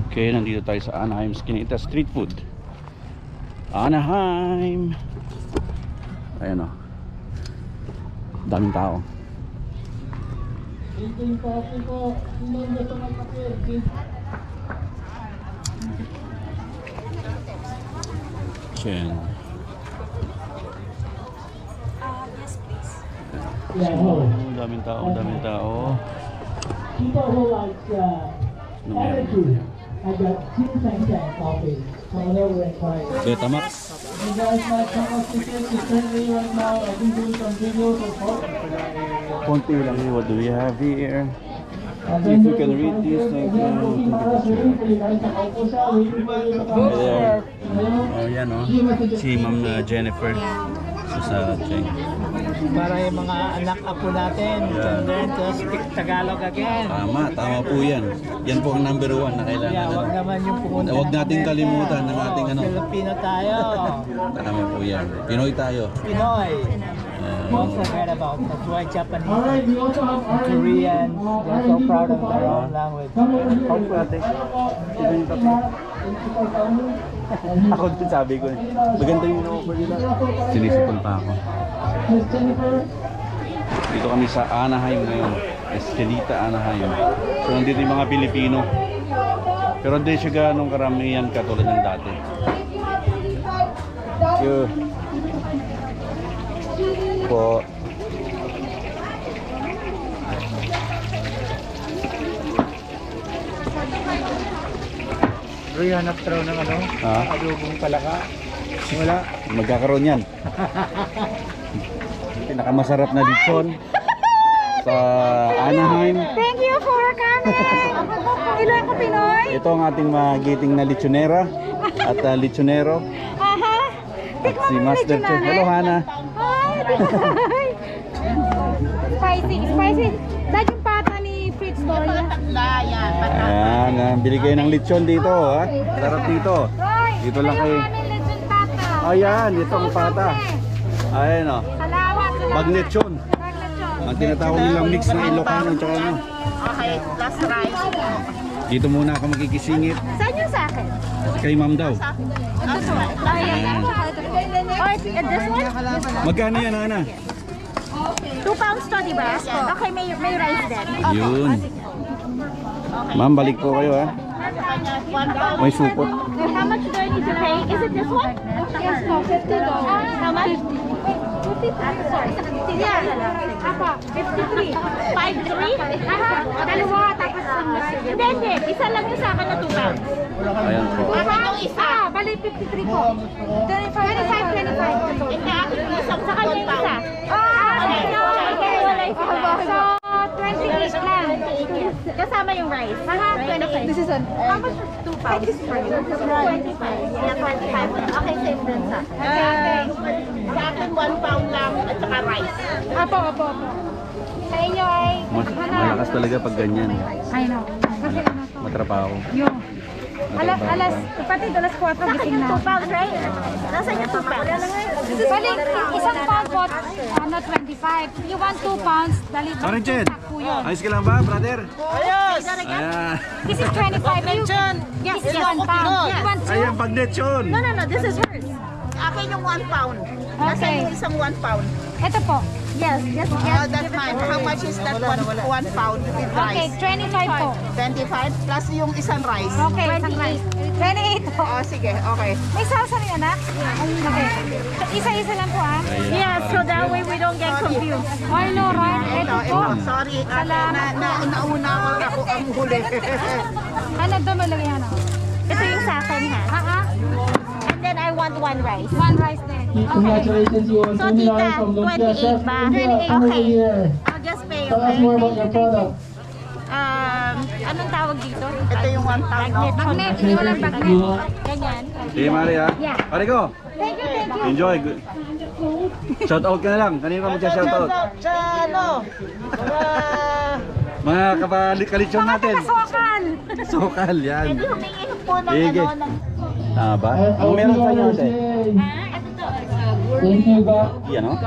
Okay, nandito tayo sa Anaheim Skinita Street Food. Anaheim. Ayan o. Daming tao. Chen. Yes, please. Daming tao, daming tao. People who like energy and the ginseng coffee. Come over and try it. Betamax. You guys like some of the tickets is currently right now. I've been doing some videos of Konti lang. What do we have here? If you can read this, thank you. There. Oh, yan o. Si Ma'am Jennifer. Sa Cheng. Para yung mga anak apo natin can learn to speak Tagalog again. Tama po yan. Yan po ang number 1 na kailangan. Yeah, wag naman yung pumunta. Huwag nating kalimutan ng ating ano. Filipino tayo. Tama po yan. Pinoy tayo. Pinoy. Don't forget about that's why Japanese Alright, we also have and Koreans, they're so proud of their own language. Ako din sabi ko. Maganda yung offer nila. Sinisipon pa ako. Miss Jennifer. Dito kami sa Anaheim ngayon. Estelita, Anaheim. So nandito yung mga Pilipino. Pero hindi siya ganong karamihan katulad ng dati. Yo. Po. Pero hanap traw ng ano? Ha? Adobong palaka. Wala. Magkakaroon yan. Pinakamasarap na lechon sa Anaheim. Thank you for coming! Ilan ko Pinoy? Ito ang ating magiting na lechonera at lechonero. Aha! At si Master Chef. Hello, Hana. Hi! Spicy, spicy. Dahil yung pata ni Fritz Doria. Ayan, bili kayo ng lechon dito, ha? Sarap dito. Roy! Dito lang kayo. Namin lechon pata. Ayan, ito ang pata. Ayan, o. Salamat. Bagnechon. Ang tinatawag nilang mix ng Ilocano tsaka ano. Okay, plus rice. Dito muna ako makikisingit. Saan yung sa akin? Kay Ma'am daw. This one. Ayan. Or this one? Magkano yan, Hana? 2 pounds to, di ba? Okay, may rice din. Yun. Ma'am, balik po kayo, ha? May supot. How much do I need to pay? Is it this one? Yes, no, $50. How much? Wait, 50? Sorry. Yeah. Apa? 53. 53? Aha. Dalawa, tapos hindi. Isa lang yung sa akin na 2 pounds. Ayan po. Aha, yung isa. Bali, 53 po. 25. Hindi, akin yung isang sa kanya yung isa. Okay. So, 28 lang. Kasama yung rice. Aha, 28. This is how much is 2 pounds? 25. Yeah, 25. Okay, same din sa. Sa akin 1 pound lang at saka rice. Apo. Sa inyo ay Malakas talaga pag ganyan. I know. Kasi ano to? Matrabaho. Yung pati alas 4 gising na. 2 pounds, right? Nasaan yung 2 pounds? Balik, isang pound po, 25. You want 2 pounds, dali. Sorry, Ched. Ayos ka lang ba, brother? Ayos! Ayan. This is 25. Yes, 1 pound. You want 2? Ayan, bagnechon. No, this is hers. Akin yung 1 pound. Nasa Okay. yung isang 1 pound. Ito po. Yes. Oh, that's mine. How much is that 1 pound with Okay, rice? 25 po. 25 plus yung isang rice. Okay, isang rice. 28 po. Oh, sige, okay. May salsa rin, anak? Okay. Isa-isa lang po, ah. Yes, so that way we don't get confused. I know, right? Ito po. Sorry, Salamat. nauna ako ang huli. Ano ito malagay, ano? Ito yung sa akin, ha? And then I want 1 rice. 1 rice din. Congratulations, you won So, $20 tita, from Lumpia 28 Chef. ba? Lumpia, come over Okay. here. I'll just pay, Tell us more about your product. Anong tawag dito? Ito yung 1 pound. No? Magnet. Hindi walang magnet. Ganyan. Sige, Maria. Yeah. Pare ko. Thank you. Enjoy. Shout out ka na lang. Kanina ka mag-shout out. Sa ano? Mga kalitsyon natin. Sokal. Sokal, yan. Hindi humingi po ng Sige. ano, ng... Ba? Ang meron sa inyo, ate? Thank you, guys. Yan, no?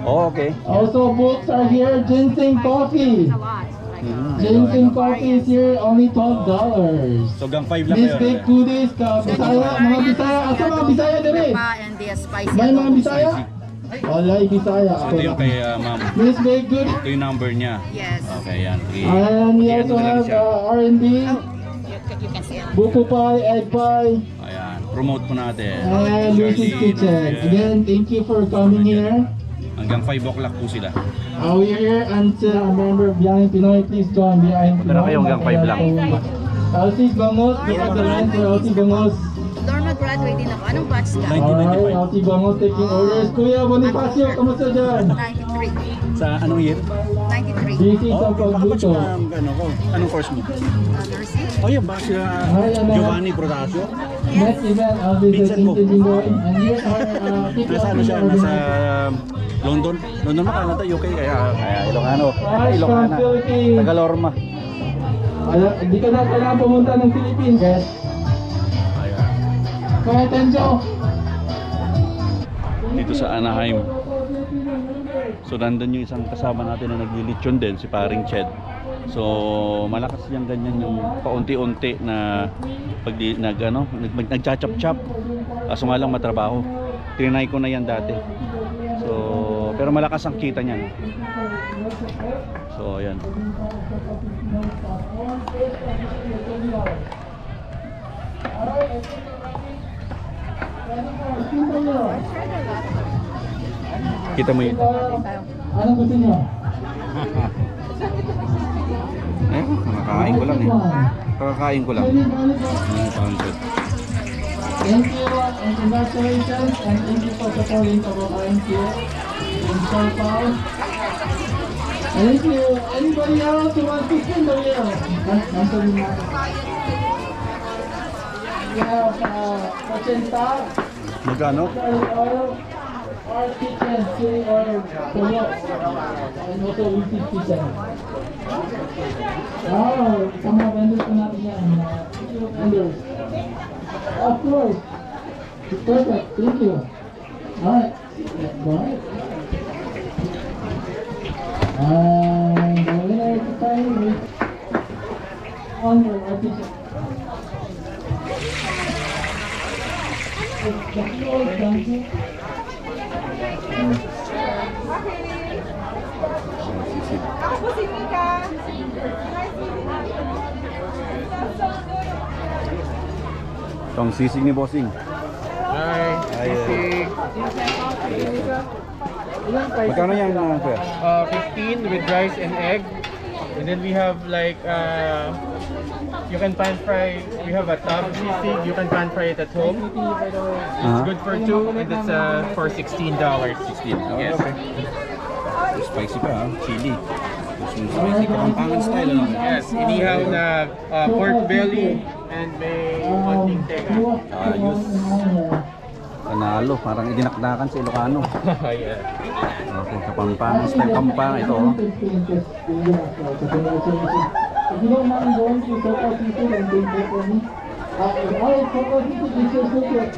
Oh, okay. Also, books are here. Ginseng coffee. Ginseng coffee is here, only $12. So gang 5 lang Miss kayo. Big Goodies ka, Bisaya, mga Bisaya, asa mga Bisaya dire? And the spicy May mga Bisaya? Walay Bisaya. So ito yung kay ma'am. Miss Big Good. Ito yung number niya. Yes. Okay, yan. Okay. And we Okay, also ano na lang have siya. R&B, You can see it. buko pie, egg pie, Ayan, promote po natin. and Lucy's Shirley, Kitchen. yeah. Again, thank you for coming here. Hanggang 5 o'clock po sila. We're here until a member of Young Pinoy. Please join behind Punta na kayo hanggang 5 lang. Elsie Bangos, look at the line for Elsie Bangos. Normal graduate din ako. Anong batch ka? Alright, Elsie Bangos taking orders. Kuya Bonifacio, kamusta dyan? 93. Sa anong year? 93. GC sa pagluto. Anong course mo? Nursing? Oh, yung ba sila Hi, Annette. Giovanni Protasio? Next event, I'll be Vincent taking mo. to Jingoy. And here are people Nasa ano siya? Nasa London? London ba? Canada, UK? Kaya Ilocano. Hi, from Ilocana. Philippines. Tagalorma. Hindi ka na kailangan pumunta ng Philippines, guys. Ayan. Kaya Tenjo. Dito sa Anaheim. So nandun yung isang kasama natin na naglilitsyon din, si Paring Ched. So malakas yung ganyan yung paunti-unti na pag nagchachap-chap. Kaso nga lang matrabaho. Trinay ko na yan dati. So pero malakas ang kita niyan. So ayan. Kita mo yun. Ano gusto niyo? Kakakain ko lang eh. Kakakain ko lang. Thank you and congratulations and thank you for supporting our RMQ in Sharpao. Thank you. Anybody else who wants to spin the wheel? Nasa rin natin. We have Pachenta, Magkano? oil, our kitchen, chili oil, toyo, and also Lucy's Kitchen. Wow, sa mga vendors po natin yan. Thank you, vendors. Of course. Perfect. Thank you. Alright. Go ahead. And the winner is time with honor our teacher. Thank you. Ito ang sisig ni Bossing. Hi, sisig. Magkano yan kuya? 15 with rice and egg. And then we have like, you can pan fry, we have a tub sisig, you can pan fry it at home. It's good for 2 and it's for $16. 16. Yes. Okay. Spicy pa ha? Chili. Spicy Kapampangan style ano? Yes, inihaw na pork belly and may konting tega. Ayos. Panalo. Parang idinakdakan sa Ilocano. Yeah. Okay. Kapampangan style. Kampang ito. Oh. If you don't mind going to Soka Seafood and being there for me, alright, Soka Seafood is your secret.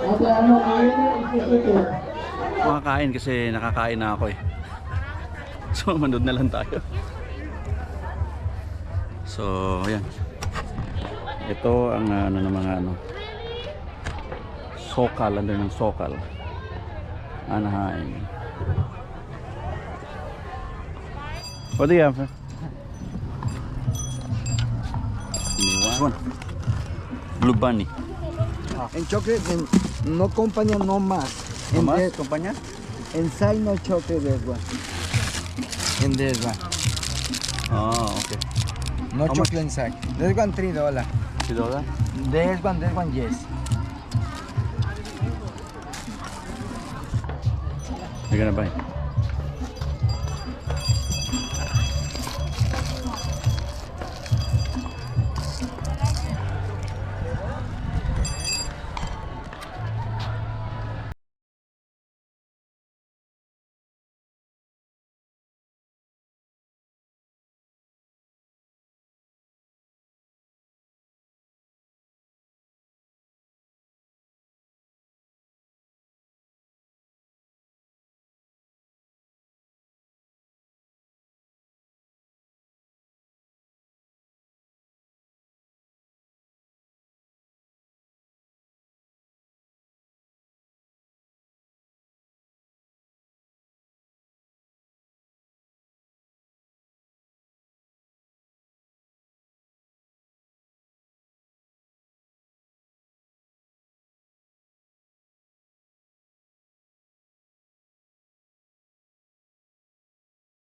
Ate, ano, is your secret. Makakain kasi nakakain na ako eh. So manood na lang tayo. So ayan. Ito ang ano ng mga ano. Sokal, ano ng Sokal. Anaheim. What do you have? One. Blue Bunny. En chocolate, no compañía, no más. ¿No más, En compañía? inside no chocolate, this one. In this one. Ah, okay. No How chocolate inside. This one $3. $3? This one, yes. You're gonna buy?